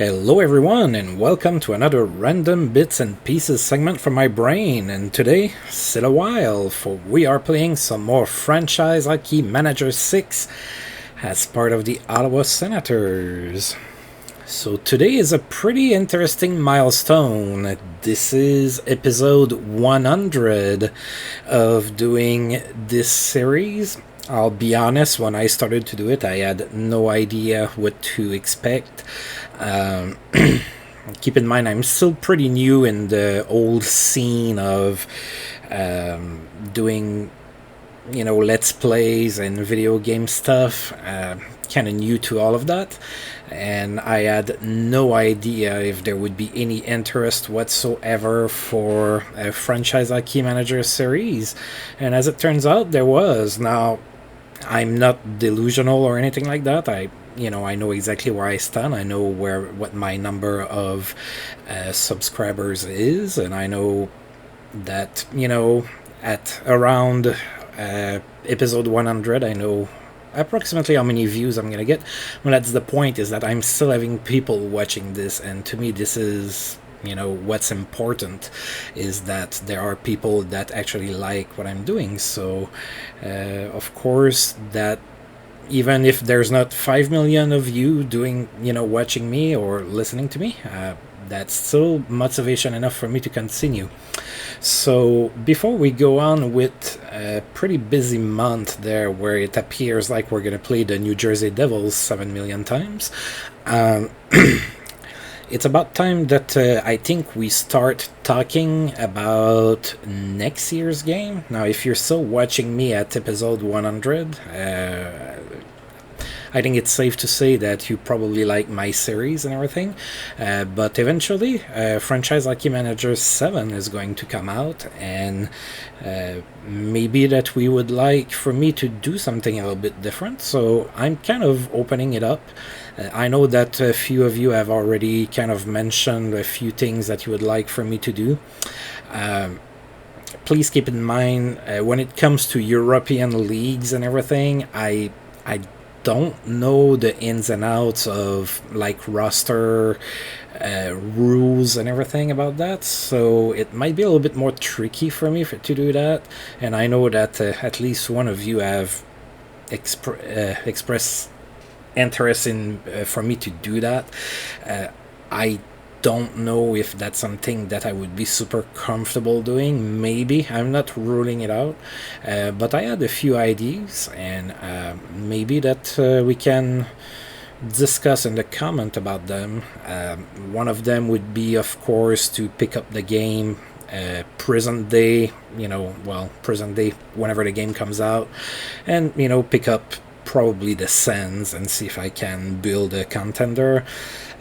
Hello everyone and welcome to another random bits and pieces segment from my brain, and today, sit a while, for we are playing some more Franchise Hockey Manager 6 as part of the Ottawa Senators. So today is a pretty interesting milestone. This is episode 100 of doing this series. I'll be honest, when I started to do it, I had no idea what to expect. Keep in mind, I'm still pretty new in the old scene of doing, let's plays and video game stuff. Kind of new to all of that, and I had no idea if there would be any interest whatsoever for a Franchise Hockey Manager series, and as it turns out, there was. Now, I'm not delusional or anything like that. I know exactly where I stand. I know what my number of subscribers is, and I know that at around episode 100, I know approximately how many views I'm gonna get. Well, that's the point, is that I'm still having people watching this, and to me this is what's important, is that there are people that actually like what I'm doing. So of course, that even if there's not 5 million of you doing watching me or listening to me, that's still motivation enough for me to continue. So before we go on with a pretty busy month there, where it appears like we're going to play the New Jersey Devils 7 million times, it's about time that I think we start talking about next year's game. Now, if you're still watching me at episode 100, I think it's safe to say that you probably like my series and everything, but eventually Franchise Hockey Manager 7 is going to come out, and maybe that we would like for me to do something a little bit different, so I'm kind of opening it up. I know that a few of you have already kind of mentioned a few things that you would like for me to do. Please keep in mind, when it comes to European leagues and everything, I don't know the ins and outs of like roster rules and everything about that, so it might be a little bit more tricky for me to do that. And I know that at least one of you have expressed interest in for me to do that. I don't know if that's something that I would be super comfortable doing. Maybe, I'm not ruling it out, but I had a few ideas, and maybe that we can discuss in the comment about them. One of them would be, of course, to pick up the game present day, whenever the game comes out, and pick up probably the Sens and see if I can build a contender.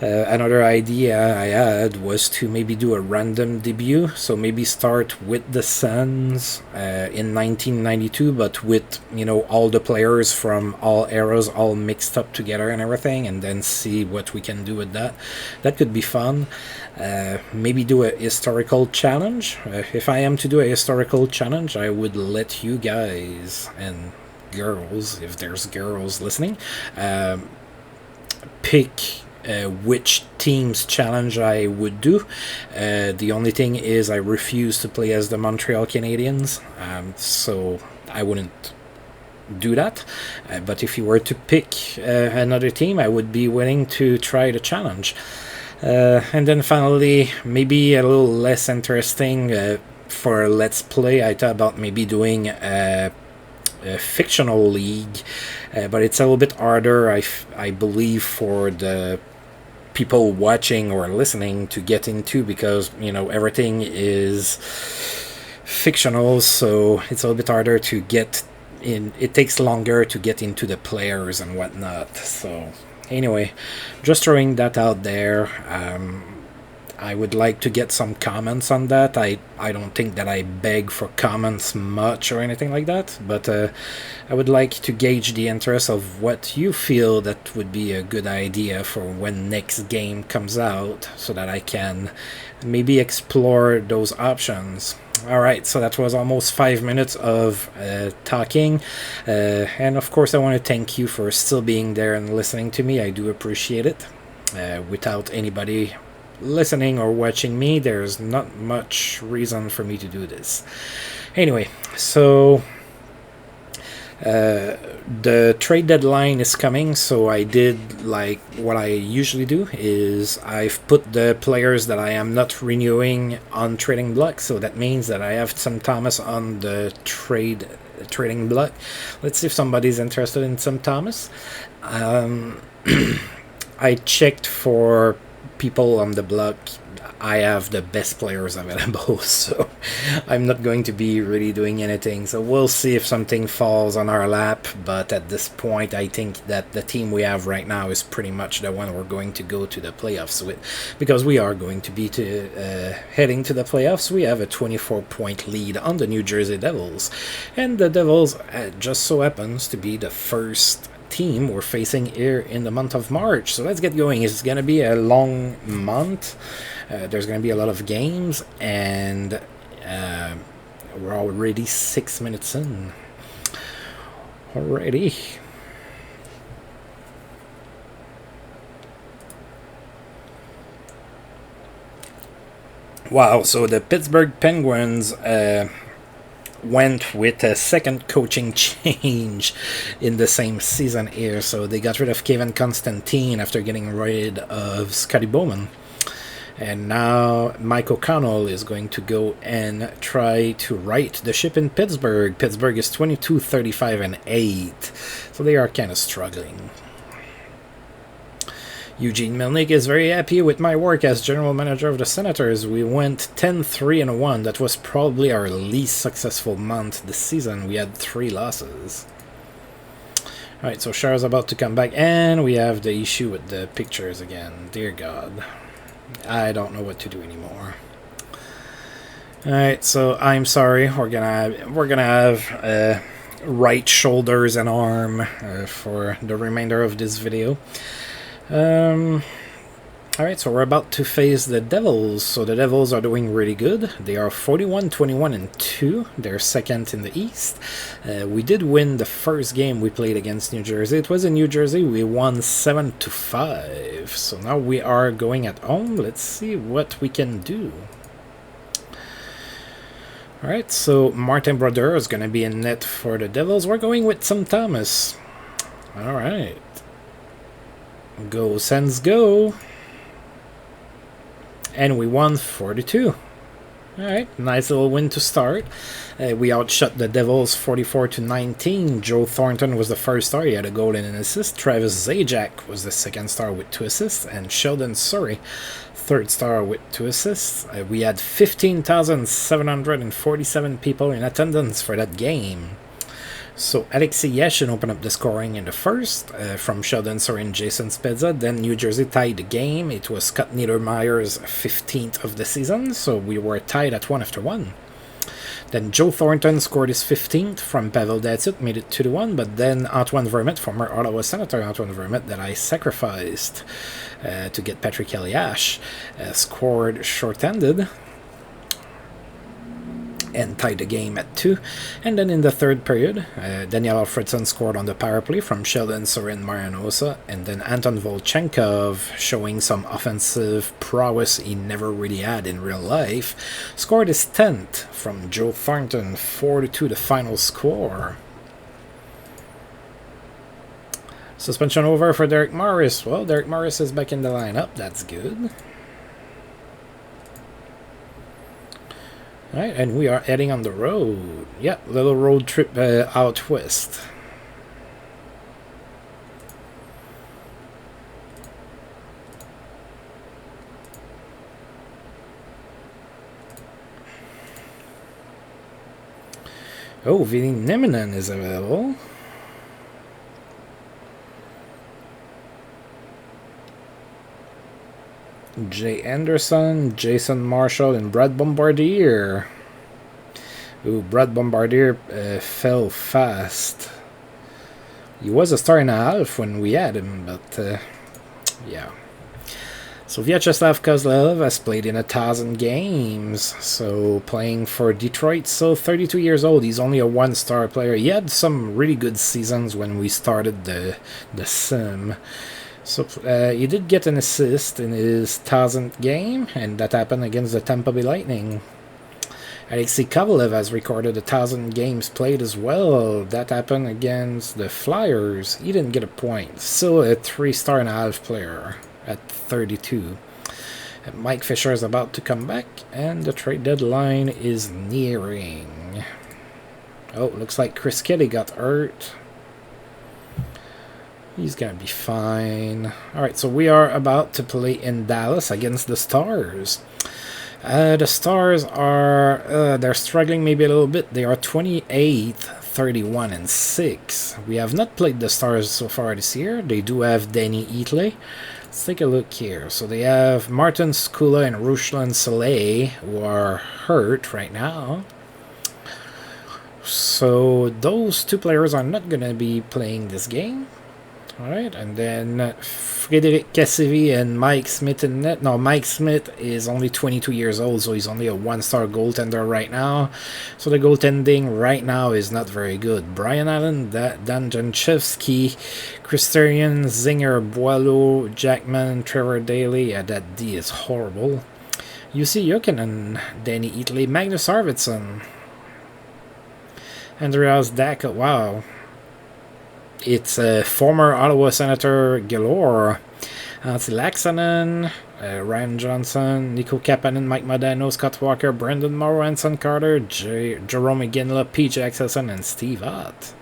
Another idea I had was to maybe do a random debut, so maybe start with the Sens in 1992, but with all the players from all eras all mixed up together and everything, and then see what we can do with that. That could be fun. Maybe do a historical challenge. If I am to do a historical challenge, I would let you guys and girls, if there's girls listening, pick which team's challenge I would do. The only thing is I refuse to play as the Montreal Canadiens, so I wouldn't do that. But if you were to pick another team, I would be willing to try the challenge. And then finally, maybe a little less interesting, for Let's Play, I thought about maybe doing a fictional league, but it's a little bit harder, I believe, for the people watching or listening to get into, because everything is fictional, so it's a little bit harder to get in. It takes longer to get into the players and whatnot. So anyway, just throwing that out there. I would like to get some comments on that. I don't think that I beg for comments much or anything like that, but I would like to gauge the interest of what you feel that would be a good idea for when next game comes out, so that I can maybe explore those options. Alright, so that was almost 5 minutes of talking, and of course I want to thank you for still being there and listening to me. I do appreciate it. Without anybody listening or watching me, there's not much reason for me to do this. Anyway, so the trade deadline is coming, so I did like what I usually do is I've put the players that I am not renewing on trading block, so that means that I have some Thomas on the trading block. Let's see if somebody's interested in some Thomas. I checked for people on the block. I have the best players available, so I'm not going to be really doing anything. So we'll see if something falls on our lap, but at this point I think that the team we have right now is pretty much the one we're going to go to the playoffs with, because we are going to be heading to the playoffs. We have a 24-point lead on the New Jersey Devils, and the Devils just so happens to be the first team we're facing here in the month of March. So let's get going. It's going to be a long month. There's going to be a lot of games, and we're already 6 minutes in. Already. Wow, so the Pittsburgh Penguins went with a second coaching change in the same season here. So they got rid of Kevin Constantine after getting rid of Scotty Bowman. And now Mike O'Connell is going to go and try to right the ship in Pittsburgh. Pittsburgh is 22, 35, and 8. So they are kind of struggling. Eugene Melnyk is very happy with my work as general manager of the Senators. We went 10-3-1. That was probably our least successful month this season. We had 3 losses. Alright, so Char's about to come back, and we have the issue with the pictures again. Dear God. I don't know what to do anymore. Alright, so I'm sorry. We're gonna have right shoulders and arm for the remainder of this video. Alright, so we're about to face the Devils. So the Devils are doing really good. They are 41, 21, and 2. They're second in the East. We did win the first game we played against New Jersey. It was in New Jersey. We won 7-5. So now we are going at home. Let's see what we can do. Alright, so Martin Brodeur is going to be in net for the Devils. We're going with some Thomas. Alright. Go Sens go. And we won 42. Alright, nice little win to start. We outshot the Devils 44-19. Joe Thornton was the first star. He had a goal and an assist. Travis Zajac was the second star with 2 assists. And Sheldon Surrey, third star with 2 assists. We had 15,747 people in attendance for that game. So Alexei Yashin opened up the scoring in the first from Sheldon Surrey and Jason Spezza. Then New Jersey tied the game. It was Scott Niedermayer's 15th of the season, so we were tied at 1 after 1. Then Joe Thornton scored his 15th from Pavel Datsyuk, made it 2-1, but then Antoine Vermette, former Ottawa Senator Antoine Vermette, that I sacrificed to get Patrick Eliash, scored short-handed and tied the game at 2. And then in the third period, Daniel Alfredson scored on the power play from Sheldon Surrey and Marianosa, and then Anton Volchenkov, showing some offensive prowess he never really had in real life, scored his 10th from Joe Thornton, 4-2 the final score. Suspension over for Derek Morris. Well, Derek Morris is back in the lineup, that's good. Alright, and we are heading on the road. Yep, little road trip out west. Oh, Vinny Neminen is available. Jay Anderson, Jason Marshall, and Brad Bombardier. Ooh, Brad Bombardier fell fast. He was a star and a half when we had him, but yeah. So Vyacheslav Kozlov has played in 1,000 games, so playing for Detroit, so 32 years old. He's only a 1-star player. He had some really good seasons when we started the sim. So he did get an assist in his 1000th game, and that happened against the Tampa Bay Lightning. Alexei Kovalev has recorded 1,000 games played as well. That happened against the Flyers. He didn't get a point. Still a 3.5-star player at 32. Mike Fisher is about to come back, and the trade deadline is nearing. Oh, looks like Chris Kelly got hurt. He's going to be fine. Alright, so we are about to play in Dallas against the Stars. The Stars are, they're struggling maybe a little bit. They are 28th, 31, and 6. We have not played the Stars so far this year. They do have Danny Eatley. Let's take a look here. So they have Martin Skula and Ruslan Saleh, who are hurt right now. So those two players are not going to be playing this game. Alright, and then Frédéric Cassivi and Mike Smith in net. No, Mike Smith is only 22 years old, so he's only a 1-star goaltender right now. So the goaltending right now is not very good. Brian Allen, Dan Janchevsky, Christian Zinger, Boileau, Jackman, Trevor Daly. Yeah, that D is horrible. Jussi Jokinen, Danny Eatley, Magnus Arvidsson, Andreas Dackel. Wow. It's former Ottawa Senator Galore, Antti Laaksonen, Ryan Johnson, Nico Kapanen, Mike Modano, Scott Walker, Brendan Morrow, Anson Carter, Jerome McGinley, PJ Axelson, and Steve Ott.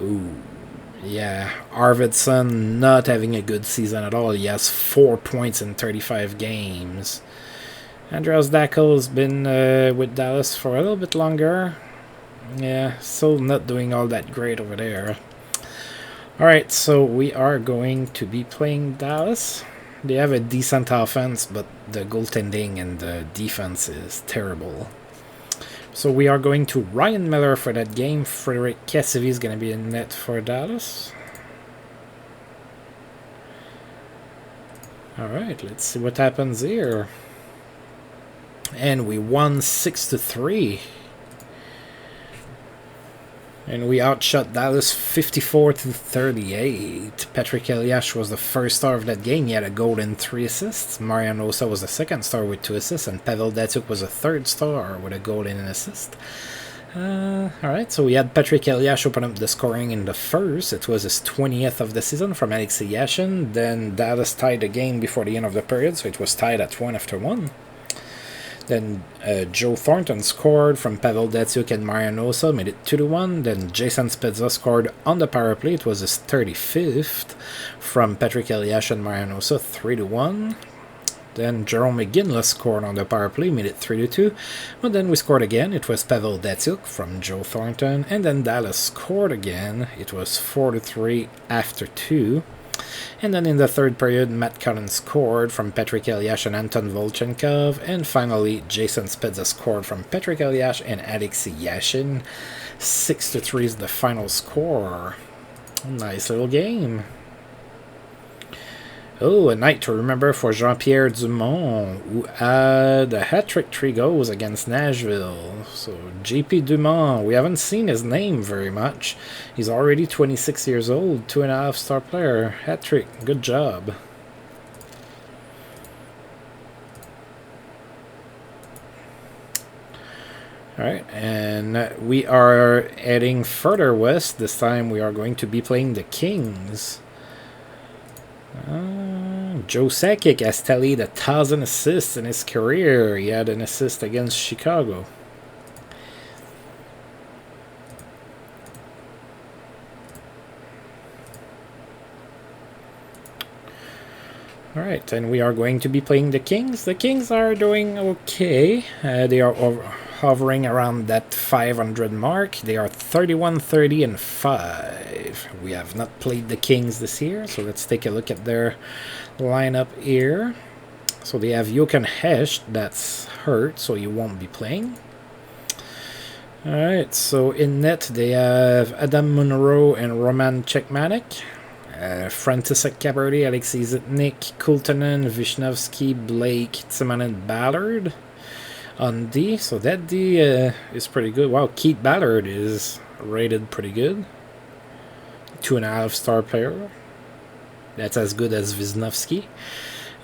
Ooh, yeah, Arvidsson not having a good season at all. He has 4 points in 35 games. Andreas Dackel has been with Dallas for a little bit longer. Yeah, still not doing all that great over there. Alright, so we are going to be playing Dallas. They have a decent offense, but the goaltending and the defense is terrible. So we are going to Ryan Miller for that game. Frédéric Cassivi is going to be in net for Dallas. Alright, let's see what happens here. And we won 6-3. And we outshot Dallas 54-38. Patrick Elias was the first star of that game. He had a goal and 3 assists. Marian Osa was the second star with 2 assists. And Pavel Datsyuk was a third star with a goal and an assist. Alright, so we had Patrick Elias open up the scoring in the first. It was his 20th of the season from Alexei Yashin. Then Dallas tied the game before the end of the period. So it was tied at 1 after 1. Then Joe Thornton scored from Pavel Datsyuk and Marian Osa, made it 2-1. Then Jason Spezza scored on the power play. It was his 35th from Patrick Elias and Marian Osa, 3-1. Then Jerome McGinley scored on the power play, made it 3-2. But then we scored again. It was Pavel Datsyuk from Joe Thornton. And then Dallas scored again. It was 4-3 after 2. And then in the third period, Matt Cullen scored from Patrick Elias and Anton Volchenkov. And finally, Jason Spezza scored from Patrick Elias and Alexei Yashin. 6-3 is the final score. Nice little game. Oh, a night to remember for Jean-Pierre Dumont, who had a hat-trick 3 goals against Nashville. So, JP Dumont, we haven't seen his name very much. He's already 26 years old, 2.5-star player. Hat-trick, good job. Alright, and we are heading further west. This time we are going to be playing the Kings. Joe Sakic has tallied 1,000 assists in his career. He had an assist against Chicago. Alright, and we are going to be playing the Kings. The Kings are doing okay. They are hovering around that 500 mark. They are 31-30-5. We have not played the Kings this year, so let's take a look at their lineup here. So they have Jochen Hecht, that's hurt, so he won't be playing. Alright, so in net they have Adam Monroe and Roman Cechmanek. František Kaberdy, Alexei Zitnik, Kultanen, Vishnevsky, Blake, Timonen Ballard on D. So that D is pretty good. Wow, Keith Ballard is rated pretty good. 2.5-star player. That's as good as Wisniewski.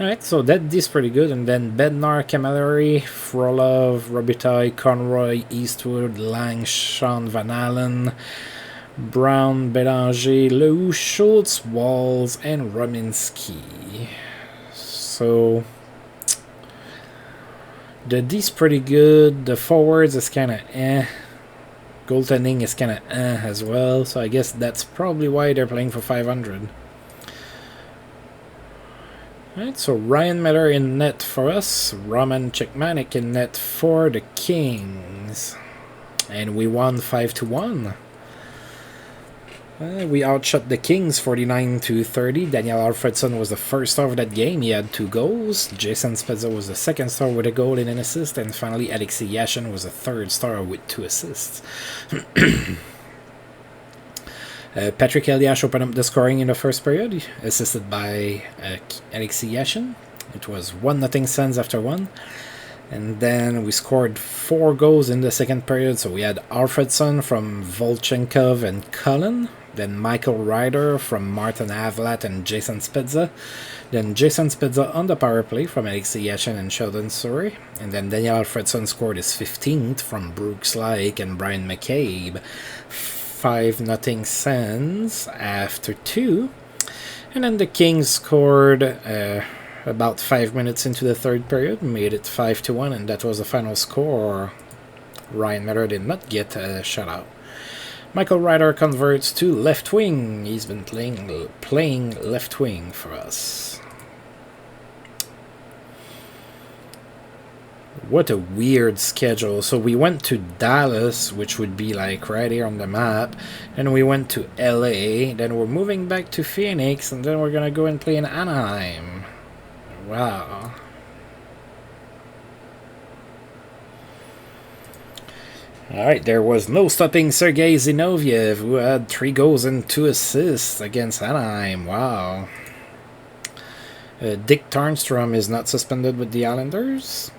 Alright, so that is pretty good. And then Bednar, Camilleri, Frolov, Robitaille, Conroy, Eastwood, Lang, Sean Van Allen, Brown, Bélanger, Lou, Schultz, Walls, and Rominski. So the D's pretty good. The forwards is kind of Goaltending is kind of as well. So I guess that's probably why they're playing for 500. Alright, so Ryan Miller in net for us. Roman Cechmanek in net for the Kings. And we won 5-1. We outshot the Kings 49-30. Daniel Alfredson was the first star of that game. He had 2 goals. Jason Spezza was the second star with a goal and an assist. And finally, Alexei Yashin was the third star with 2 assists. Patrick Eliash opened up the scoring in the first period, assisted by Alexei Yashin. It was 1-0 Sens after 1. And then we scored 4 goals in the second period. So we had Alfredson from Volchenkov and Cullen. Then Michael Ryder from Martin Havlat and Jason Spezza. Then Jason Spezza on the power play from Alexei Yashin and Sheldon Surrey. And then Daniel Alfredson scored his 15th from Brooks Lake and Brian McCabe. 5-0 Sens after 2. And then the Kings scored about 5 minutes into the third period, made it 5-1, and that was the final score. Ryan Miller did not get a shutout. Michael Ryder converts to left wing. He's been playing left wing for us. What a weird schedule. So we went to Dallas, which would be like right here on the map. Then we went to LA. Then we're moving back to Phoenix. And then we're going to go and play in Anaheim. Wow. Alright, there was no stopping Sergei Zinoviev, who had 3 goals and 2 assists against Anaheim. Wow. Dick Tarnstrom is not suspended with the Islanders.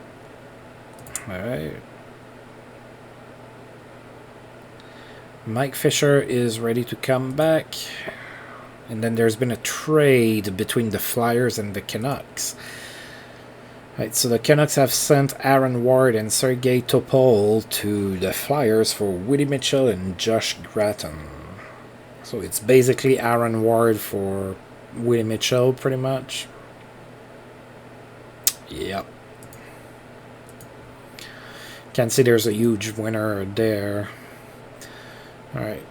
Alright. Mike Fisher is ready to come back. And then there's been a trade between the Flyers and the Canucks. Right, so the Canucks have sent Aaron Ward and Sergei Topol to the Flyers for Willie Mitchell and Josh Gratton. So it's basically Aaron Ward for Willie Mitchell, pretty much. Yep. Can see there's a huge winner there. Alright.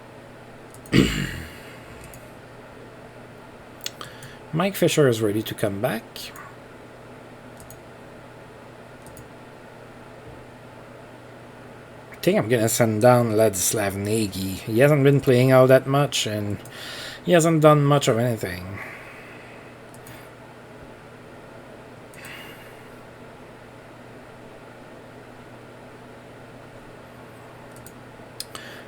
Mike Fisher is ready to come back. I think I'm going to send down Ladislav Nagy. He hasn't been playing all that much, and he hasn't done much of anything.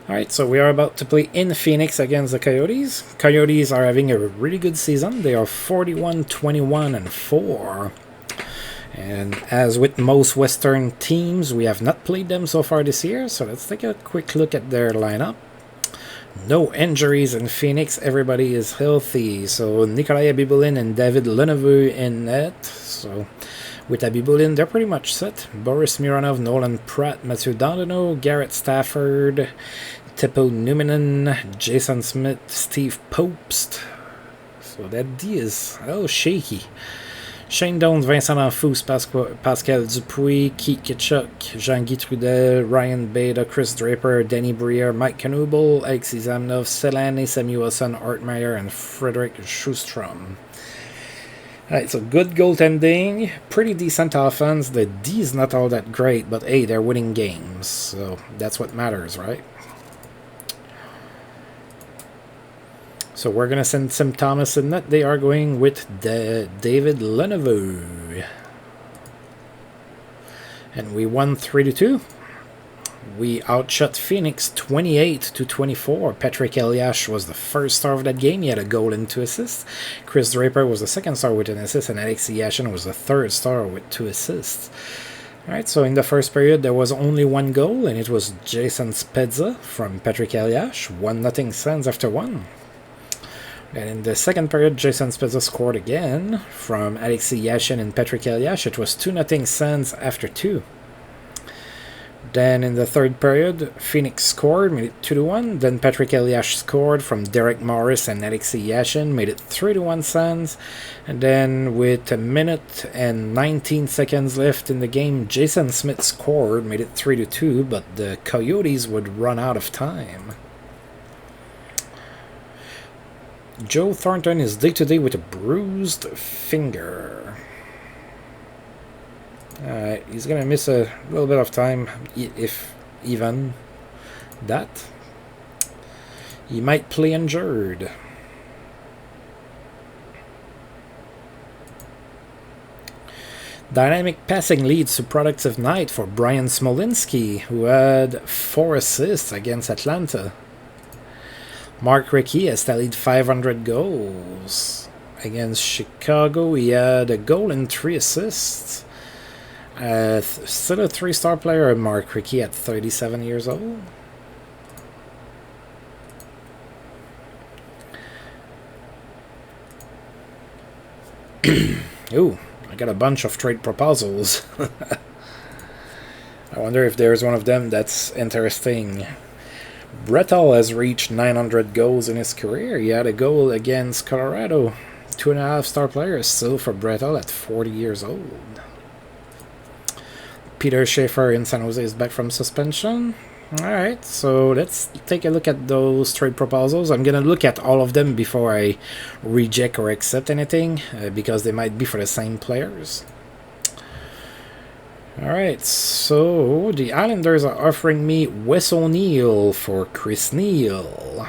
Alright, so we are about to play in Phoenix against the Coyotes. Coyotes are having a really good season. They are 41-21-4. And as with most Western teams, we have not played them so far this year. So let's take a quick look at their lineup. No injuries in Phoenix. Everybody is healthy. So Nikolai Abibulin and David Leneveux in net. So with Abibulin, they're pretty much set. Boris Mironov, Nolan Pratt, Mathieu Dandino, Garrett Stafford, Teppo Numinen, Jason Smith, Steve Popst. So that D is shaky. Shane Dones, Vincent Enfous, Pascal Dupuis, Keith Kitchuk, Jean-Guy Trudel, Ryan Beda, Chris Draper, Danny Briere, Mike Knubel, Alexei Zamnov, Selene Samuelson, Art Meyer, and Frederick Schustrom. Alright, so good goaltending, pretty decent offense. The D is not all that great, but hey, they're winning games, so that's what matters, right? So we're going to send Tim Thomas in net. They are going with David Leneveux. And we won 3-2. We outshot Phoenix 28-24. Patrick Eliash was the first star of that game. He had a goal and 2 assists. Chris Draper was the second star with an assist. And Alexei Yashin was the third star with 2 assists. Alright, so in the first period, there was only 1 goal. And it was Jason Spezza from Patrick Eliash. 1-0 Sens after 1. And in the second period, Jason Spezza scored again from Alexei Yashin and Patrick Elias. It was 2-0 Sens after 2. Then in the third period, Phoenix scored, made it 2-1. Then Patrick Elias scored from Derek Morris and Alexei Yashin, made it 3-1 Sens. And then with 1 minute and 19 seconds left in the game, Jason Smith scored, made it 3-2, but the Coyotes would run out of time. Joe Thornton is day-to-day with a bruised finger. He's going to miss a little bit of time, if even that. He might play injured. Dynamic passing leads to productive night for Brian Smolinski, who had 4 assists against Atlanta. Mark Recchi has tallied 500 goals. Against Chicago, he had a goal and 3 assists. Still a 3-star player, Mark Recchi, at 37 years old. Ooh, I got a bunch of trade proposals. I wonder if there's one of them that's interesting. Bretel has reached 900 goals in his career. He had a goal against Colorado. 2.5-star player still for Bretel at 40 years old. Peter Schaefer in San Jose is back from suspension. Alright, so let's take a look at those trade proposals. I'm going to look at all of them before I reject or accept anything, because they might be for the same players. Alright, so the Islanders are offering me Wes O'Neill for Chris Neil.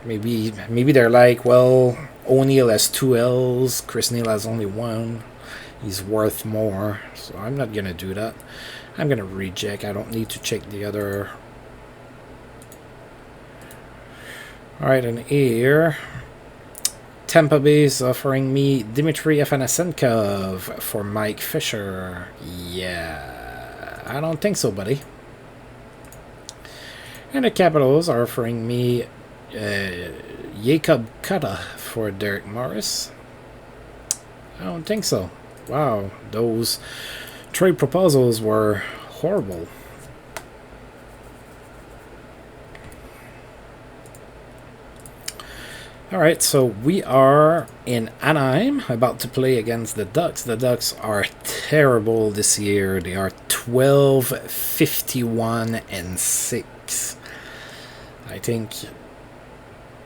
Maybe they're like, well, O'Neill has 2 L's, Chris Neil has only 1. He's worth more, so I'm not going to do that. I'm going to reject. I don't need to check the other. Alright, and here, Tampa Bay is offering me Dmitry Afanasenkov for Mike Fisher. Yeah, I don't think so, buddy. And the Capitals are offering me Jakob Kata for Derek Morris. I don't think so. Wow, those trade proposals were horrible. Alright, so we are in Anaheim, about to play against the Ducks. The Ducks are terrible this year. They are 12-51-6. I think...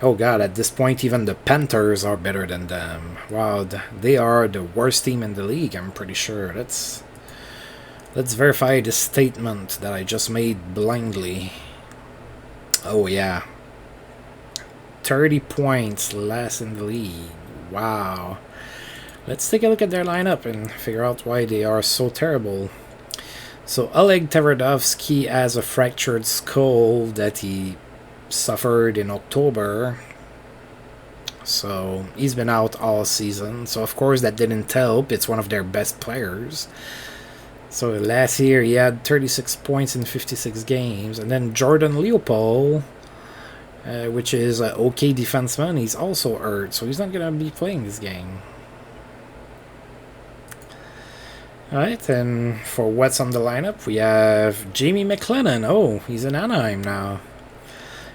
Oh god, at this point even the Panthers are better than them. Wow, they are the worst team in the league, I'm pretty sure. Let's verify the statement that I just made blindly. Oh yeah. 30 points less in the league. Wow. Let's take a look at their lineup and figure out why they are so terrible. So Oleg Tverdovsky has a fractured skull that he suffered in October, so he's been out all season, so of course that didn't help. It's one of their best players. So last year he had 36 points in 56 games. And then Jordan Leopold, which is an okay defenseman, he's also hurt, so he's not going to be playing this game. Alright, and for what's on the lineup, we have Jamie McLennan. Oh, he's in Anaheim now.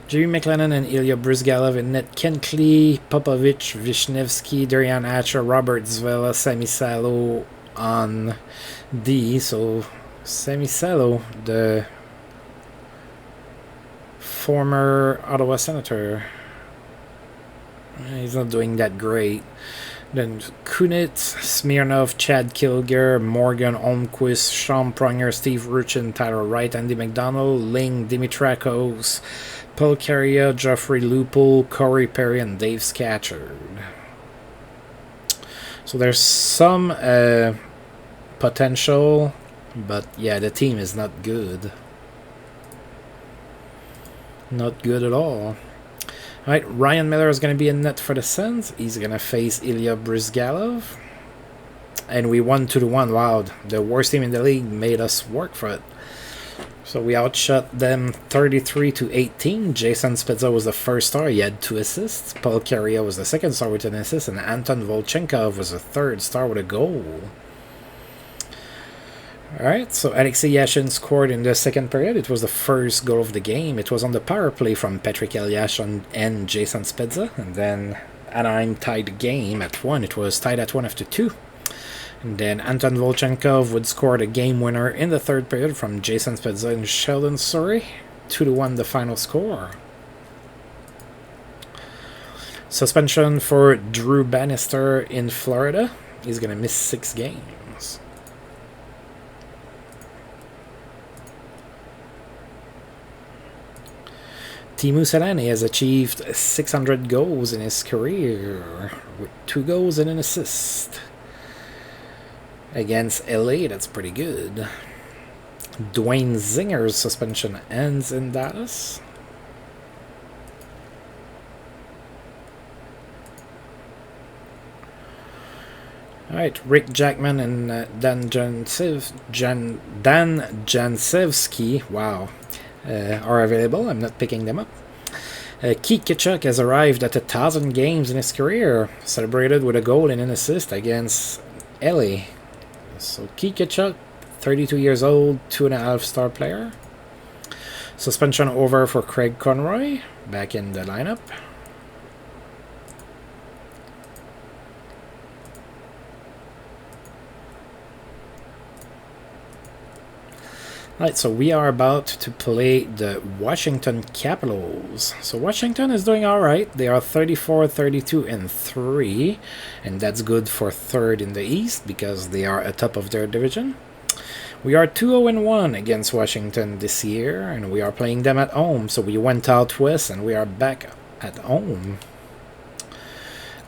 Jamie McLennan and Ilya Brizgalov in net. Ken Klee, Popovich, Vishnevsky, Darian Hatcher, Robert Zvela, Sami Salo on D. So Sami Salo, the former Ottawa Senator, he's not doing that great. Then Kunitz, Smirnov, Chad Kilger, Morgan Olmquist, Sean Pronger, Steve Ruchin, Tyler Wright, Andy McDonald, Ling Dimitrakos, Paul Carrier, Geoffrey Lupul, Corey Perry, and Dave Scatcherd. So there's some potential, but yeah, the team is not good. Not good at all. Alright, Ryan Miller is going to be in net for the Sens. He's going to face Ilya Brizgalov. And we won 2-1. Wow, the worst team in the league made us work for it. So we outshot them 33-18. Jason Spezza was the first star. He had 2 assists. Paul Carrier was the second star with an assist. And Anton Volchenkov was the third star with a goal. Alright, so Alexei Yashin scored in the second period. It was the first goal of the game. It was on the power play from Patrick Eliashon and Jason Spezza. And then Anaheim tied the game at 1. It was tied at 1 after 2. And then Anton Volchenkov would score the game winner in the third period from Jason Spezza and Sheldon Surrey. 2-1 the final score. Suspension for Drew Bannister in Florida. He's going to miss 6 games. Teemu Selanne has achieved 600 goals in his career with 2 goals and an assist. Against LA, that's pretty good. Dwayne Zinger's suspension ends in Dallas. Alright, Rick Jackman and Dan Jansevsky, wow, are available. I'm not picking them up. Keith Kitchuk has arrived at 1,000 games in his career, celebrated with a goal and an assist against LA. So Keith Kitchuk, 32 years old, 2.5-star player. Suspension over for Craig Conroy, back in the lineup. Alright, so we are about to play the Washington Capitals. So Washington is doing alright. They are 34-32-3, and that's good for third in the East because they are atop of their division. We are 2-0-1 against Washington this year, and we are playing them at home. So we went out west, and we are back at home.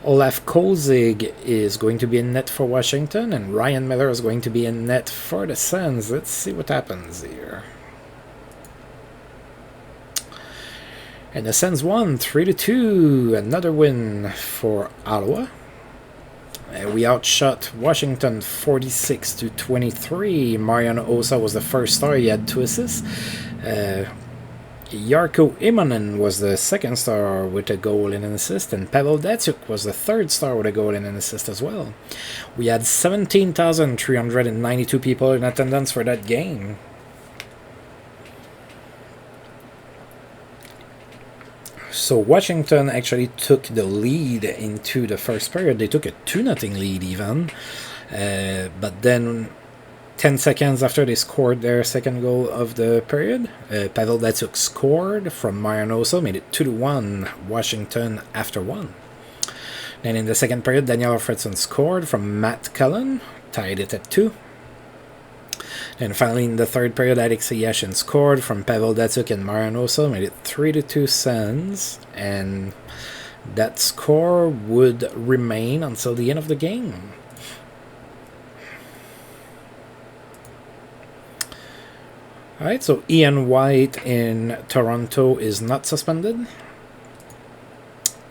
Olaf Kolzig is going to be in net for Washington, and Ryan Miller is going to be in net for the Sens. Let's see what happens here. And the Sens won 3-2. Another win for Ottawa. We outshot Washington 46-23. Marian Osa was the first star. He had 2 assists. Jarkko Immonen was the second star with a goal and an assist, and Pavel Datsyuk was the third star with a goal and an assist as well. We had 17,392 people in attendance for that game. So Washington actually took the lead into the first period. They took a 2-0 lead even, but then 10 seconds after they scored their second goal of the period, Pavel Datsyuk scored from Marian Osa, made it 2-1 Washington after 1. Then in the second period, Daniel Alfredson scored from Matt Cullen, tied it at 2. And finally in the third period, Alexei Yashin scored from Pavel Datsyuk and Marian Osa, made it 3-2 Sens, and that score would remain until the end of the game. Alright, so Ian White in Toronto is not suspended.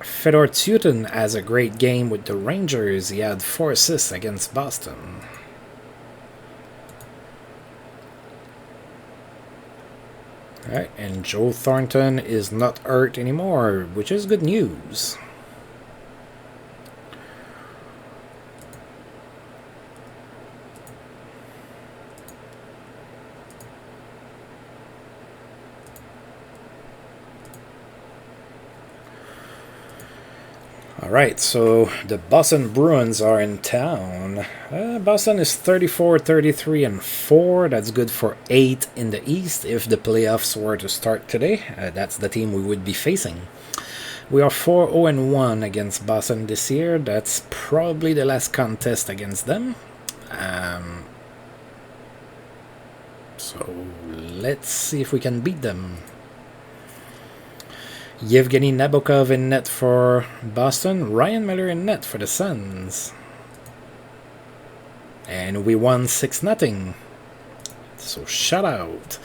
Fedor Tyutin has a great game with the Rangers. He had 4 assists against Boston. Alright, and Joe Thornton is not hurt anymore, which is good news. Alright, so the Boston Bruins are in town. Boston is 34-33-4. That's good for 8 in the East. If the playoffs were to start today, that's the team we would be facing. We are 4-0-1 against Boston this year. That's probably the last contest against them. So let's see if we can beat them. Yevgeny Nabokov in net for Boston. Ryan Miller in net for the Sens. And we won 6-0. So shout out.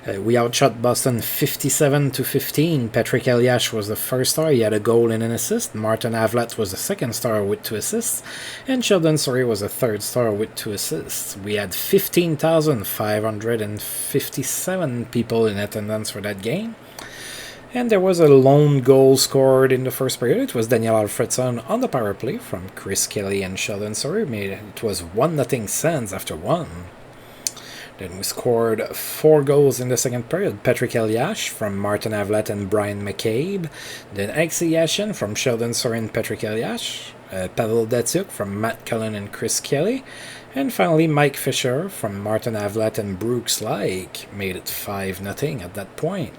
We outshot Boston 57-15. Patrick Eliash was the first star. He had a goal and an assist. Martin Havlat was the second star with 2 assists. And Sheldon Surrey was the third star with 2 assists. We had 15,557 people in attendance for that game. And there was a lone goal scored in the first period. It was Daniel Alfredson on the power play from Chris Kelly and Sheldon Surrey. It was 1-0 Sens after 1. Then we scored 4 goals in the second period. Patrick Eliash from Martin Havlat and Brian McCabe. Then Alexei Yashin from Sheldon Surrey and Patrick Eliash. Pavel Datsuk from Matt Cullen and Chris Kelly. And finally Mike Fisher from Martin Havlat and Brooks Lake made it 5-0 at that point.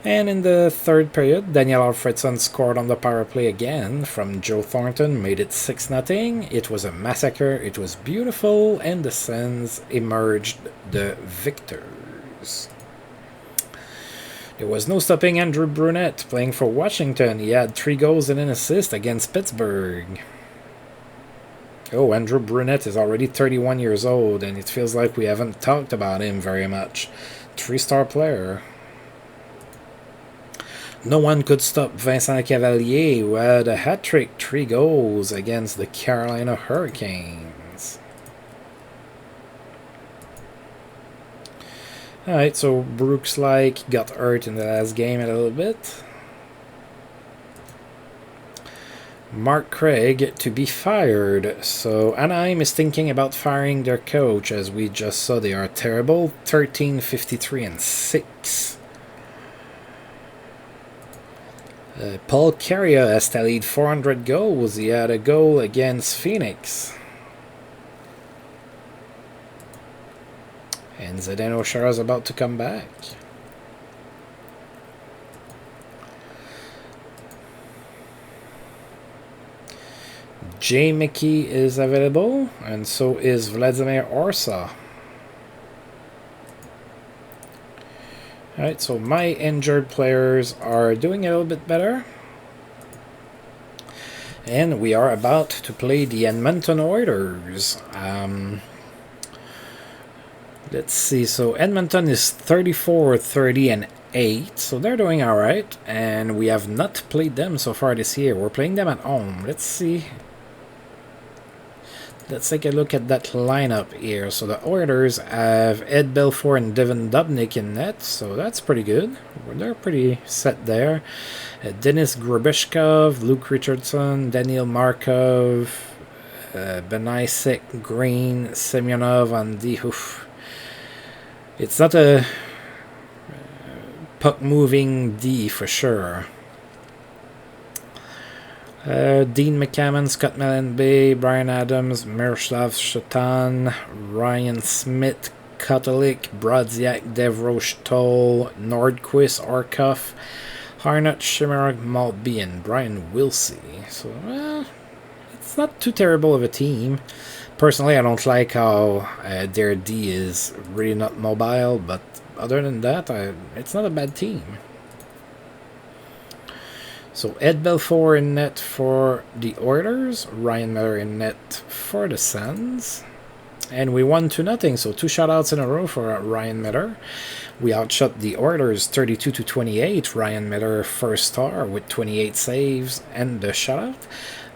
And in the third period, Daniel Alfredson scored on the power play again from Joe Thornton, made it 6-0. It was a massacre, it was beautiful, and the Sens emerged the victors. There was no stopping Andrew Brunette playing for Washington. He had 3 goals and an assist against Pittsburgh. Oh, Andrew Brunette is already 31 years old, and it feels like we haven't talked about him very much. 3-star player. No one could stop Vincent Cavalier, who had a hat-trick, 3 goals against the Carolina Hurricanes. Alright, so Brooks Lake got hurt in the last game a little bit. Mark Craig to be fired. So Anaheim is thinking about firing their coach, as we just saw they are terrible. 13-53-6. Paul Carrier has tallied 400 goals. He had a goal against Phoenix. And Zdeno Chara is about to come back. Jay Mickey is available, and so is Vladimir Orsa. Alright, so my injured players are doing a little bit better. And we are about to play the Edmonton Oilers. Let's see, so Edmonton is 34-30-8, so they're doing alright. And we have not played them so far this year. We're playing them at home. Let's see. Let's take a look at that lineup here. So the Oilers have Ed Belfour and Devin Dubnyk in net, so that's pretty good. They're pretty set there. Denis Grabeshkov, Luke Richardson, Daniel Markov, Benisek, Green, Semyonov, and Dihuf. It's not a puck-moving D for sure. Dean McCammon, Scott Mellenby, Brian Adams, Miroslav Shatan, Ryan Smith, Kotelik, Brodziak, Devroche Toll, Nordquist, Orkoff, Harnett, Shimerag, Maltby, and Brian Wilsey. So, it's not too terrible of a team. Personally, I don't like how their D is really not mobile, but other than that, it's not a bad team. So Ed Belfour in net for the Oilers, Ryan Miller in net for the Sens. And we won 2-0, so 2 shutouts in a row for Ryan Miller. We outshot the Oilers 32-28. Ryan Miller first star with 28 saves and the shutout.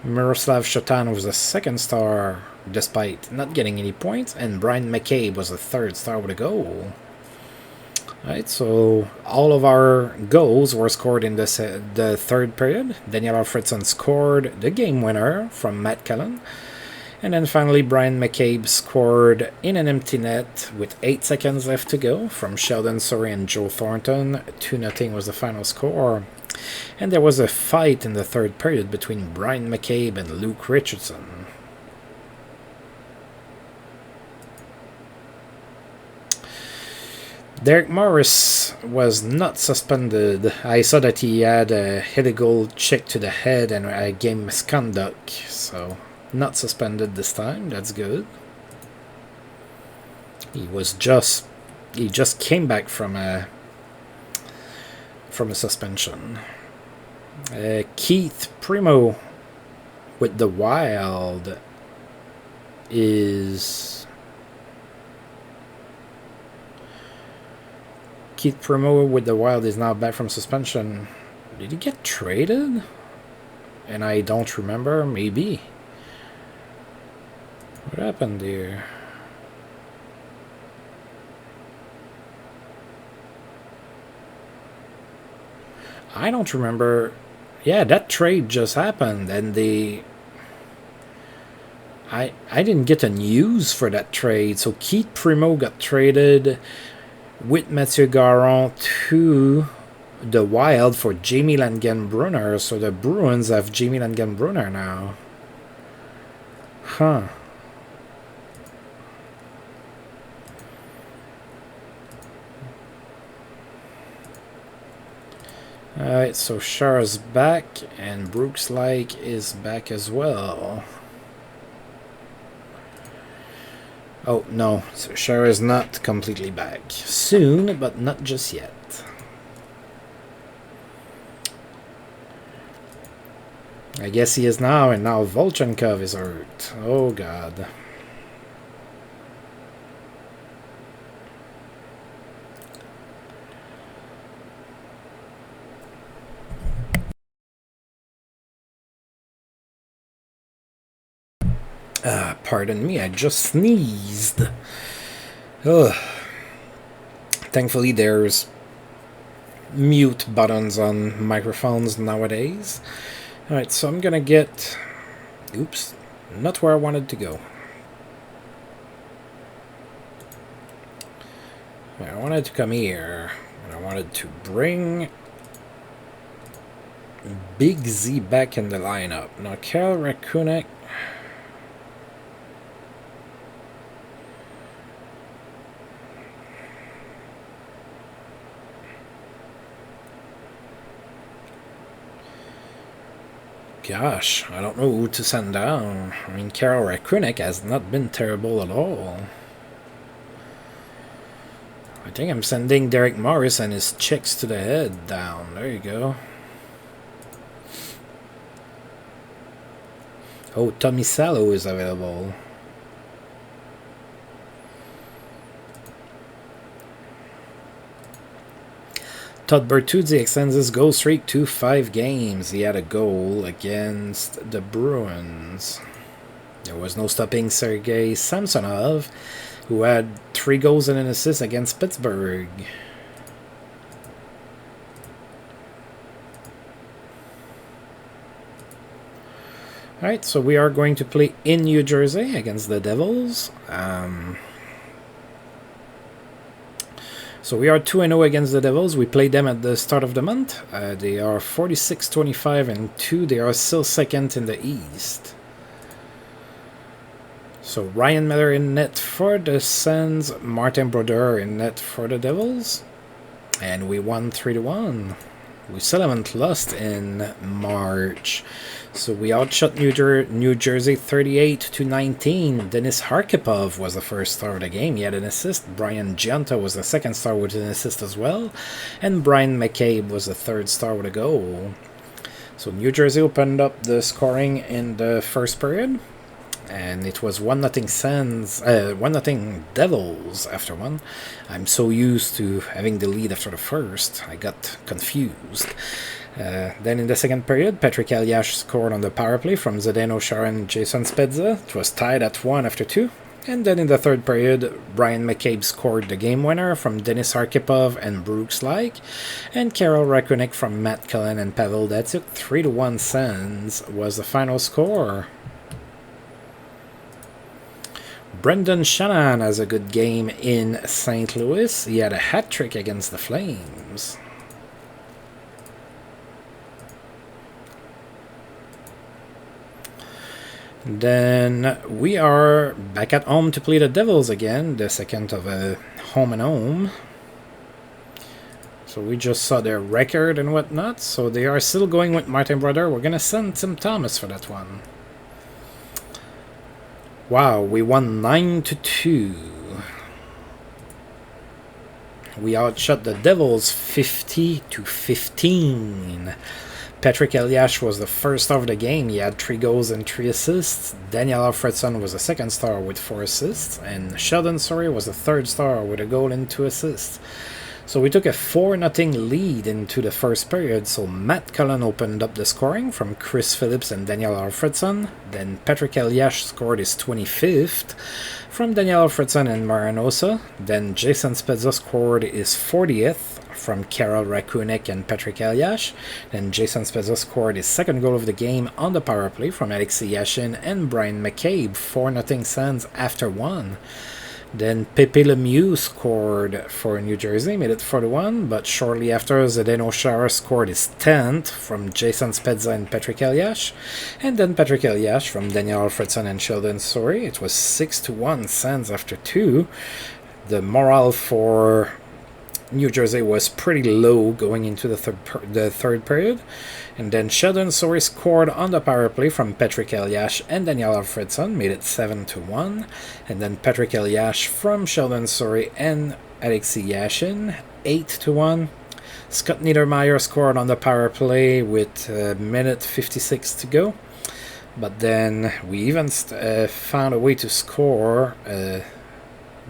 Miroslav Shatan was the second star despite not getting any points. And Brian McCabe was the third star with a goal. Right, so all of our goals were scored in the third period. Daniel Alfredson scored the game winner from Matt Cullen. And then finally Brian McCabe scored in an empty net with 8 seconds left to go from Sheldon Surrey and Joe Thornton. 2-0 was the final score. And there was a fight in the third period between Brian McCabe and Luke Richardson. Derek Morris was not suspended. I saw that he had a illegal check to the head and a game misconduct, so not suspended this time. That's good. He just came back from a suspension. Keith Primo with the Wild is Keith Primo with the Wild is now back from suspension. Did he get traded? And I don't remember. Maybe. What happened here? I don't remember. Yeah, that trade just happened, and I didn't get a news for that trade. So Keith Primo got traded with Mathieu Garon to the Wild for Jamie Langen-Brunner. So the Bruins have Jamie Langen-Brunner now. Huh. Alright, so Char's back, and Brooks-like is back as well. Oh, no, so Char is not completely back. Soon, but not just yet. I guess he is now, and now Volchenkov is hurt. Oh, God. Pardon me, I just sneezed. Ugh. Thankfully, there's mute buttons on microphones nowadays. Alright, so I'm gonna get... Oops, not where I wanted to go. I wanted to come here, and I wanted to bring Big Z back in the lineup. Now, Karel Rakunek... Gosh, I don't know who to send down. I mean, Karel Rakunek has not been terrible at all. I think I'm sending Derek Morris and his chicks to the head down. There you go. Oh, Tommy Salo is available. Todd Bertuzzi extends his goal streak to 5 games. He had a goal against the Bruins. There was no stopping Sergei Samsonov, who had 3 goals and an assist against Pittsburgh. Alright, so we are going to play in New Jersey against the Devils. So we are 2-0 against the Devils. We played them at the start of the month. They are 46-25-2. They are still second in the East. So Ryan Miller in net for the Sens. Martin Brodeur in net for the Devils. And we won 3-1. We still haven't lost in March. So we outshot New Jersey 38-19. Denis Harkipov was the first star of the game. He had an assist. Brian Giunta was the second star with an assist as well. And Brian McCabe was the third star with a goal. So New Jersey opened up the scoring in the first period. And it was 1-0 Sens, 1-0 Devils after one. I'm so used to having the lead after the first, I got confused. Then in the second period, Patrick Elias scored on the power play from Zdeno Chara and Jason Spezza. It was tied at 1 after 2. And then in the third period, Brian McCabe scored the game winner from Denis Harkipov and Brooks-like. And Karel Rakunek from Matt Cullen and Pavel Datsyuk. 3-1 Sens was the final score. Brendan Shannon has a good game in St. Louis. He had a hat-trick against the Flames. Then we are back at home to play the Devils again, the second of a home and home. So we just saw their record and whatnot, so they are still going with Martin Brodeur. We're going to send Tim Thomas for that one. Wow, we won 9-2. We outshot the Devils 50-15. Patrick Elias was the first star of the game. He had 3 goals and 3 assists. Daniel Alfredson was the second star with 4 assists. And Sheldon Surrey was the third star with a goal and 2 assists. So we took a 4-0 lead into the first period, so Matt Cullen opened up the scoring from Chris Phillips and Daniel Alfredson. Then Patrick Eliash scored his 25th from Daniel Alfredson and Marianosa. Then Jason Spezza scored his 40th from Karol Rakunek and Patrick Eliash. Then Jason Spezza scored his second goal of the game on the power play from Alexei Yashin and Brian McCabe, 4-0 Sens after 1. Then Pepe Lemieux scored for New Jersey, made it 4-1, but shortly after, Zdeno Chara scored his 10th from Jason Spezza and Patrick Eliash, and then Patrick Eliash from Daniel Alfredson and Sheldon Souris. It was 6-1 Sens after 2. The morale for New Jersey was pretty low going into the third period. And then Sheldon Souris scored on the power play from Patrick Eliash and Daniel Alfredson, made it 7-1. And then Patrick Eliash from Sheldon Souris and Alexei Yashin, 8-1. Scott Niedermayer scored on the power play with a minute 56 to go. But then we even found a way to score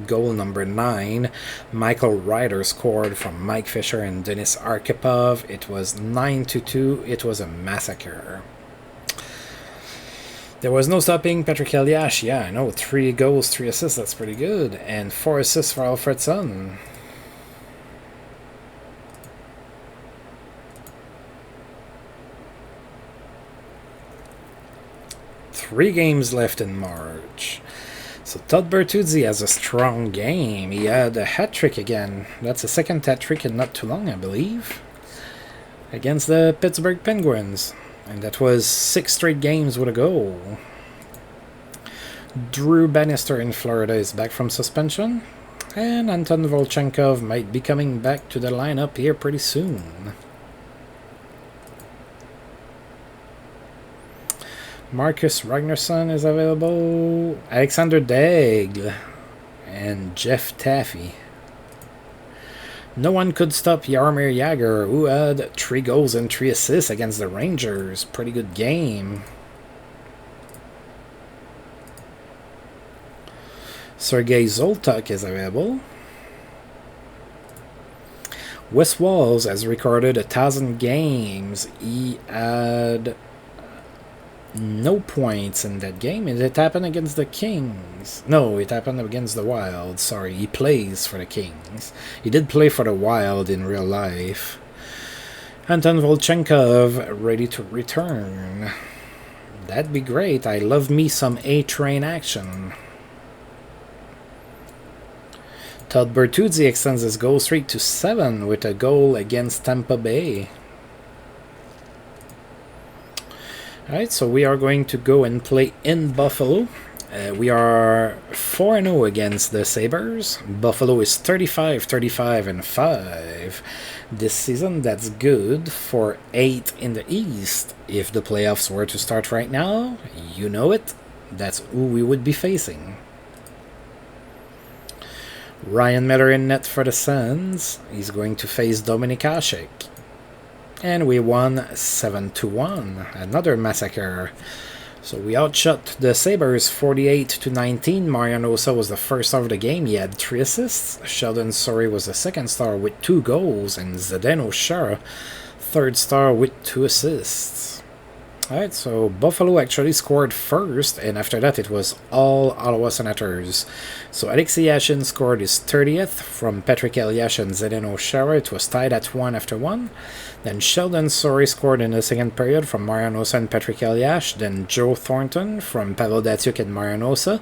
goal number 9. Michael Ryder scored from Mike Fisher and Denis Arkhipov. It was 9-2. It was a massacre. There was no stopping Patrick Eliash. Yeah, I know. 3 goals, 3 assists. That's pretty good. And 4 assists for Alfredson. Three games left in March. So Todd Bertuzzi has a strong game. He had a hat-trick again. That's a second hat-trick in not too long, I believe, against the Pittsburgh Penguins. And that was 6 straight games with a goal. Drew Bannister in Florida is back from suspension. And Anton Volchenkov might be coming back to the lineup here pretty soon. Marcus Ragnarsson is available. Alexander Daigle and Jeff Taffy. No one could stop Jaromir Jagr, who had 3 goals and 3 assists against the Rangers. Pretty good game. Sergei Zoltak is available. Wes Walls has recorded 1,000 games. He had no points in that game, and it happened against the Kings. No, it happened against the Wild. Sorry, he plays for the Kings. He did play for the Wild in real life. Anton Volchenkov ready to return. That'd be great. I love me some A-Train action. Todd Bertuzzi extends his goal streak to 7 with a goal against Tampa Bay. Alright, so we are going to go and play in Buffalo. We are 4-0 against the Sabres. Buffalo is 35-5 this season. That's good for 8 in the East. If the playoffs were to start right now, you know it. That's who we would be facing. Ryan Miller in net for the Sens. He's going to face Dominik Hasek. And we won 7-1. Another massacre. So we outshot the Sabres 48-19. Marianosa was the first star of the game. He had 3 assists. Sheldon Souris was the second star with 2 goals. And Zdeno Chara, third star with 2 assists. Alright, so Buffalo actually scored first, and after that it was all Ottawa Senators. So Alexei Yashin scored his 30th from Patrick Eliash and Zdeno Chara. It was tied at 1 after 1. Then Sheldon Souris scored in the second period from Marianosa and Patrick Eliash. Then Joe Thornton from Pavel Datsyuk and Marianosa.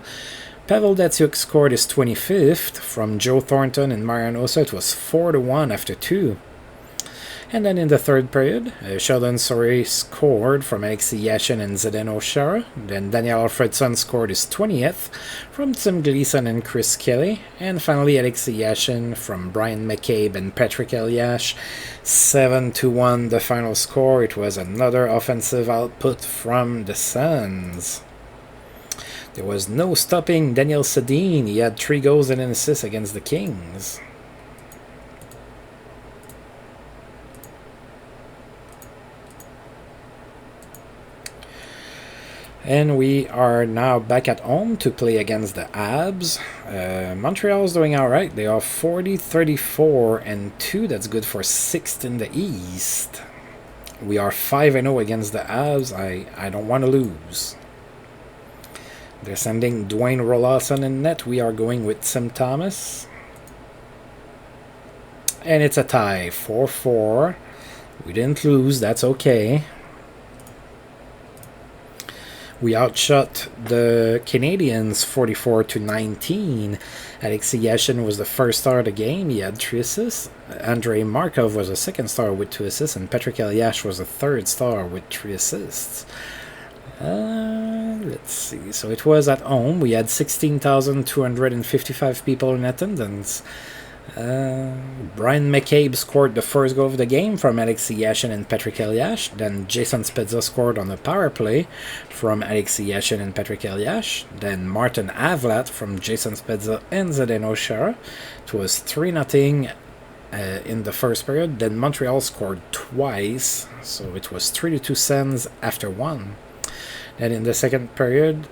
Pavel Datsyuk scored his 25th from Joe Thornton and Marianosa. It was 4-1 after 2. And then in the third period, Sheldon Souris scored from Alexei Yashin and Zdeno Chara. Then Daniel Alfredson scored his 20th from Tim Gleason and Chris Kelly. And finally Alexei Yashin from Brian McCabe and Patrick Eliash. 7-1 the final score. It was another offensive output from the Sens. There was no stopping Daniel Sedin. He had 3 goals and an assist against the Kings. And we are now back at home to play against the Abs. Montreal's doing alright. They are 40, 34, and 2. That's good for 6th in the East. We are 5-0 against the Abs. I don't want to lose. They're sending Dwayne Rollasson in net. We are going with Sim Thomas. And it's a tie, 4-4. We didn't lose, that's okay. We outshot the Canadians 44-19. Alexei Yashin was the first star of the game. He had 3 assists. Andrei Markov was a second star with 2 assists. And Patrick Eliash was a third star with 3 assists. Let's see. So it was at home. We had 16,255 people in attendance. Brian McCabe scored the first goal of the game from Alexei Yashin and Patrick Eliash. Then Jason Spezza scored on a power play from Alexei Yashin and Patrick Eliash. Then Martin Avlat from Jason Spezza and Zdeno Chara. It was 3-0 in the first period. Then Montreal scored twice, so it was 3-2 Sens after 1. Then in the second period,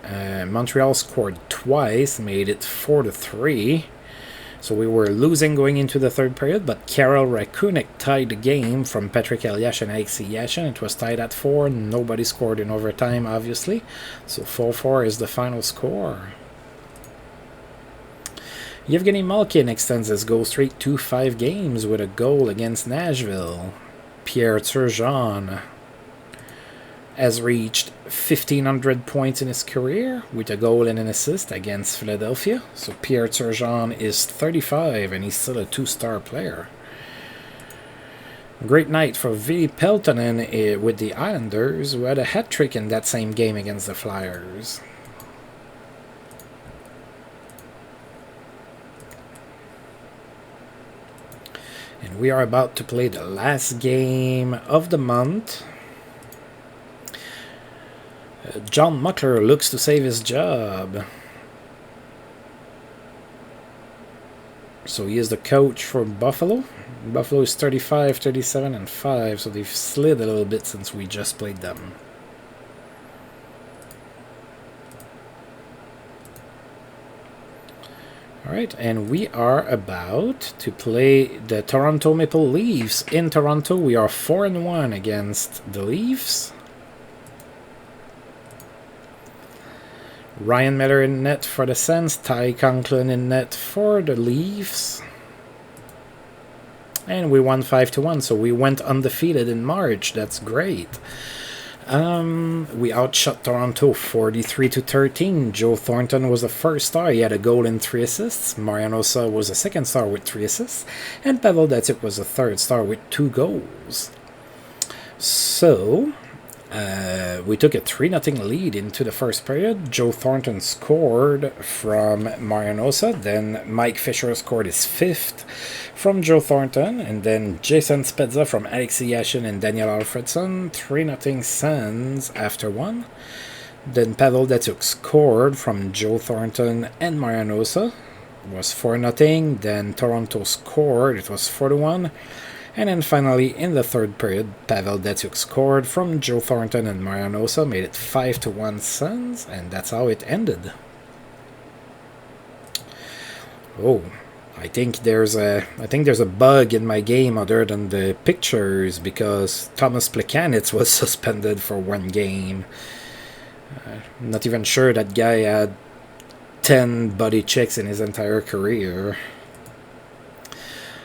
Montreal scored twice, made it 4-3. So we were losing going into the third period, but Karel Rakunik tied the game from Patrick Eliash and Alexei Yashin. It was tied at 4. Nobody scored in overtime, obviously. So 4-4 is the final score. Yevgeny Malkin extends his goal streak to 5 games with a goal against Nashville. Pierre Turgeon has reached 1,500 points in his career with a goal and an assist against Philadelphia. So Pierre Turgeon is 35 and he's still a 2-star player. Great night for Vili Peltonen with the Islanders, who had a hat-trick in that same game against the Flyers. And we are about to play the last game of the month. John Muckler looks to save his job. So he is the coach for Buffalo. Buffalo is 35, 37, and 5, so they've slid a little bit since we just played them. Alright, and we are about to play the Toronto Maple Leafs. In Toronto, we are 4-1 against the Leafs. Ryan Miller in net for the Sens. Ty Conklin in net for the Leafs. And we won 5-1, so we went undefeated in March. That's great. We outshot Toronto 43-13. Joe Thornton was the first star. He had a goal and 3 assists. Marian Hossa was a second star with 3 assists. And Pavel Datsyuk was a third star with 2 goals. So we took a 3-0 lead into the first period. Joe Thornton scored from Marian Hossa. Then Mike Fisher scored his 5th from Joe Thornton. And then Jason Spezza from Alexei Yashin and Daniel Alfredson. 3-0 Sens after 1. Then Pavel Datsyuk scored from Joe Thornton and Marian Hossa. It was 4-0. Then Toronto scored. It was 4-1. And then finally, in the third period, Pavel Datsyuk scored from Joe Thornton and Marian Hossa, made it 5-1 Sens, and that's how it ended. Oh, I think there's a bug in my game other than the pictures, because Thomas Plekanec was suspended for 1 game. I'm not even sure that guy had 10 body checks in his entire career.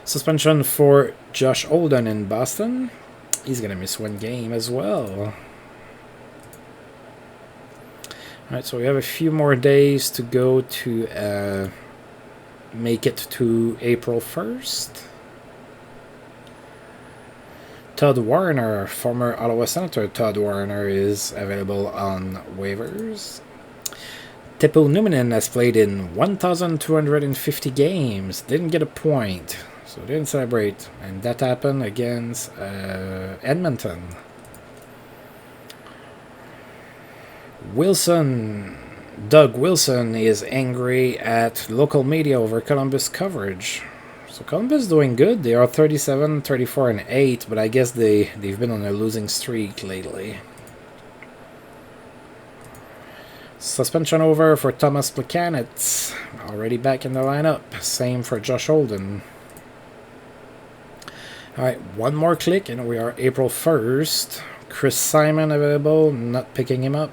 Suspension for Josh Holden in Boston. He's going to miss 1 game as well. Alright, so we have a few more days to go to make it to April 1st. Todd Warner, former Ottawa Senator Todd Warner, is available on waivers. Teppo Numminen has played in 1,250 games. Didn't get a point. So didn't celebrate, and that happened against Edmonton. Doug Wilson is angry at local media over Columbus coverage. So Columbus is doing good. They are 37, 34, and 8, but I guess they've been on a losing streak lately. Suspension over for Thomas Plekanec. Already back in the lineup. Same for Josh Holden. Alright, one more click and we are April 1st. Chris Simon available, not picking him up.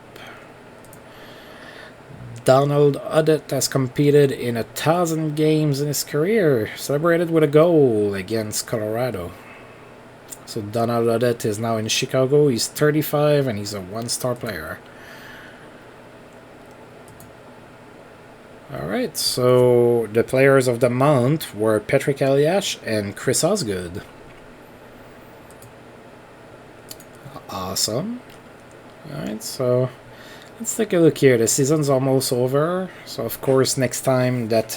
Donald Uddett has competed in 1,000 games in his career. Celebrated with a goal against Colorado. So Donald Uddett is now in Chicago. He's 35 and he's a one-star player. Alright, so the players of the month were Patrick Elias and Chris Osgood. Awesome. Alright, so let's take a look here. The season's almost over. So of course next time that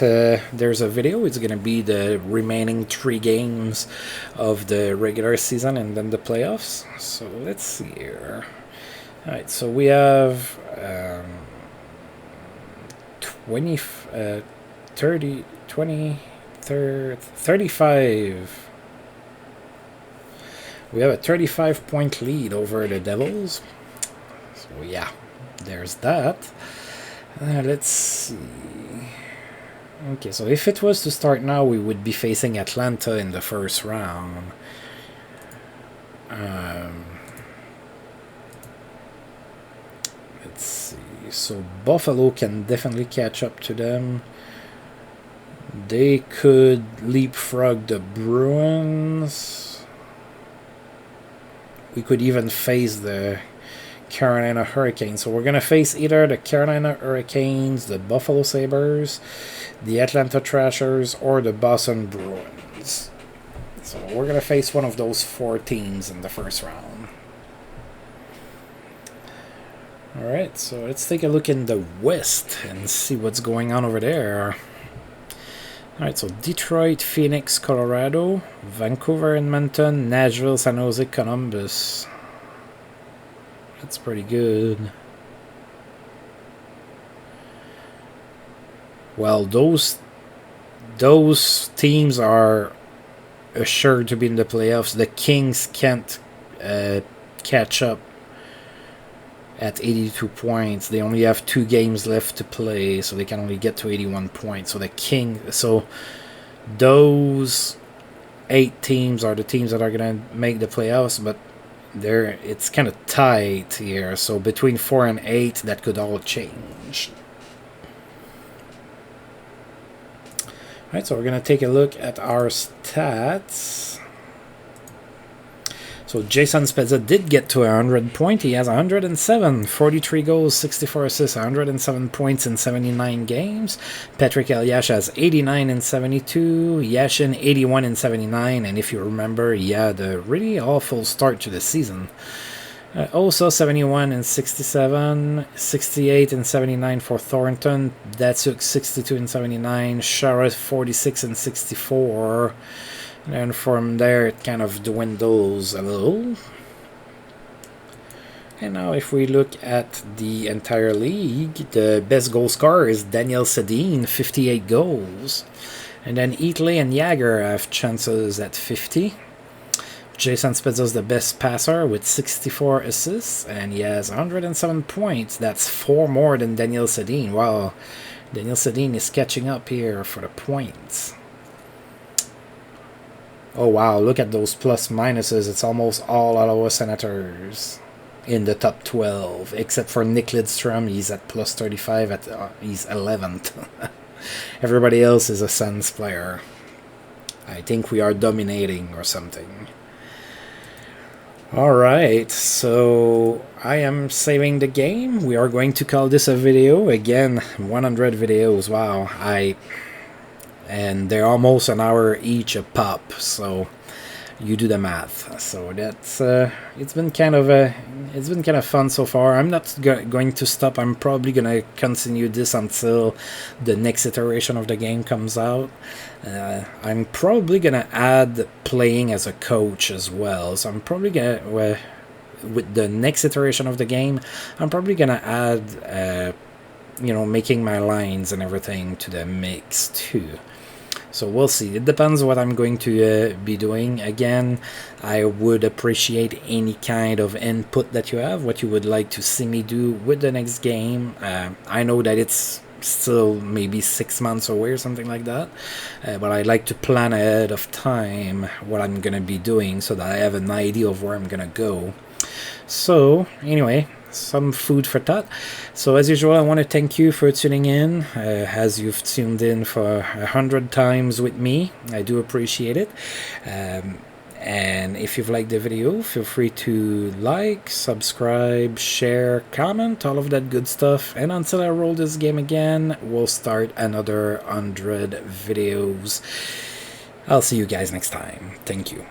there's a video, it's going to be the remaining 3 games of the regular season and then the playoffs. So let's see here. Alright, so we have 35. We have a 35-point lead over the Devils. So yeah, there's that. Let's see. Okay, so if it was to start now, we would be facing Atlanta in the first round. Let's see. So Buffalo can definitely catch up to them. They could leapfrog the Bruins. We could even face the Carolina Hurricanes. So we're going to face either the Carolina Hurricanes, the Buffalo Sabres, the Atlanta Thrashers, or the Boston Bruins. So we're going to face one of those 4 teams in the first round. Alright, so let's take a look in the West and see what's going on over there. Alright, so Detroit, Phoenix, Colorado, Vancouver, Edmonton, Nashville, San Jose, Columbus. That's pretty good. Well, those teams are assured to be in the playoffs. The Kings can't catch up at 82 points. They only have 2 games left to play, so they can only get to 81 points. So those 8 teams are the teams that are going to make the playoffs, but it's kind of tight here. So between 4 and 8, that could all change. Alright, so we're going to take a look at our stats. So Jason Spezza did get to 100 points. He has 107, 43 goals, 64 assists, 107 points in 79 games. Patrick Elias has 89 in 72. Yashin 81 in 79. And if you remember, he had a really awful start to the season. Also 71 and 67, 68 and 79 for Thornton. Datsuk 62 and 79. Shara 46 and 64. And from there it kind of dwindles a little. And now if we look at the entire league, the best goal scorer is Daniel Sedin, 58 goals. And then Eatley and Jagger have chances at 50. Jason Spezza is the best passer with 64 assists, and he has 107 points. That's 4 more than Daniel Sedin. Wow, Daniel Sedin is catching up here for the points. Oh wow, look at those plus minuses. It's almost all Ottawa Senators in the top 12, except for Nick Lidstrom. He's at plus 35, he's 11th. Everybody else is a Sens player. I think we are dominating or something. Alright, so I am saving the game. We are going to call this a video. Again, 100 videos. Wow, and they're almost an hour each a pop, so you do the math. So that's it's been kind of fun so far. I'm not going to stop. I'm probably gonna continue this until the next iteration of the game comes out. I'm probably gonna add playing as a coach as well. So I'm probably gonna with the next iteration of the game, I'm probably gonna add making my lines and everything to the mix too. So we'll see. It depends what I'm going to be doing. Again, I would appreciate any kind of input that you have, what you would like to see me do with the next game. I know that it's still maybe 6 months away or something like that, but I like to plan ahead of time what I'm gonna be doing so that I have an idea of where I'm gonna go. So anyway, some food for thought. So as usual, I want to thank you for tuning in, as you've tuned in for 100 times with me. I do appreciate it. And if you've liked the video, feel free to like, subscribe, share, comment, all of that good stuff. And until I roll this game again, we'll start another 100 videos. I'll see you guys next time. Thank you.